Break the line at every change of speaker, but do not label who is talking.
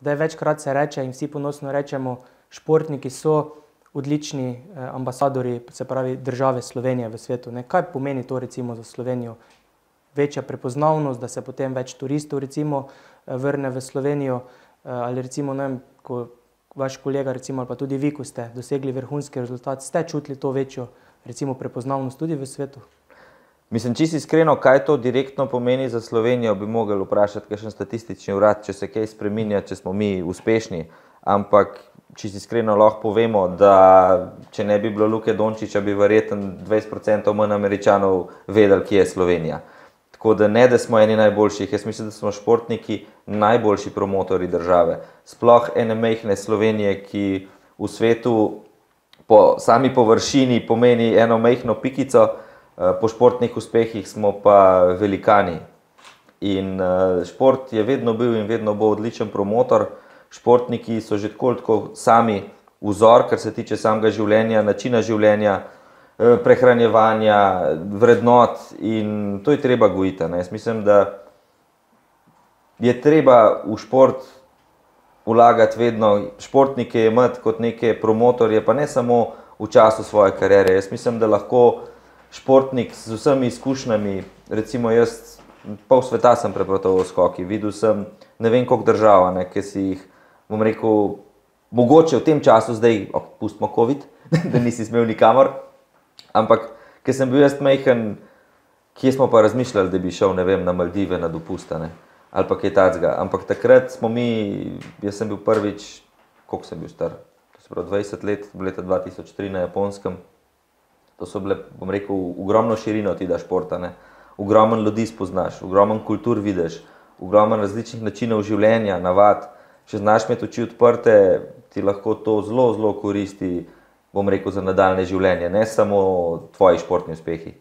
Zdaj večkrat se reče in vsi ponosno rečemo, športniki so odlični ambasadori, se pravi države Slovenije v svetu. Kaj pomeni to recimo za Slovenijo? Večja prepoznavnost, da se potem več turistov recimo vrne v Slovenijo, ali recimo, ne vem, ko vaš kolega recimo, ali pa tudi vi, ko ste dosegli vrhunski rezultat, ste čutili to večjo recimo prepoznavnost tudi v svetu?
Mislim, čisto iskreno, kaj to direktno pomeni za Slovenijo, bi mogli vprašati kakšen statistični urad, če se kaj spreminja, če smo mi uspešni. Ampak čisto iskreno lahko povemo, da če ne bi bilo Luke Dončića, bi verjetno 20% manj Američanov vedeli, kje je Slovenija. Tako da ne, da smo eni najboljših. Jaz mislim, da smo športniki najboljši promotori države. Sploh ene majhne Slovenije, ki v svetu po sami površini pomeni eno majhno pikico, po športnih uspehih smo pa velikani. In šport je vedno bil in vedno bo odličen promotor. Športniki so že tako sami vzor, kar se tiče samega življenja, načina življenja, prehranjevanja, vrednot, in to je treba gojiti. Jaz mislim, da je treba v šport vlagati vedno, športnike imeti kot neke promotorje, pa ne samo v času svoje kariere. Jaz mislim, da lahko športnik z vsemi izkušnjami, recimo jaz pol sveta sem prepotoval skoki, videl sem ne vem koliko držav, ki si jih, bom rekel, mogoče v tem času zdaj, pustimo COVID, da nisi smel nikamor, ampak ko sem bil jaz majhen, kje smo pa razmišljali, da bi šel, ne vem, na Maldive na dopust, ali pa kaj takega. Ampak takrat smo mi, jaz sem bil prvič, koliko sem bil star, to se pravi 20 let, leta 2003 na Japonskem. To so bile, bom rekel, ogromno širino ti da športa, ogromno ljudi spoznaš, ogromno kultur vidiš, ogromno različnih načinov življenja, navad. Če znaš imeti oči odprte, ti lahko to zelo, zelo koristi, bom rekel, za nadaljne življenje, ne samo tvoji športni uspehi.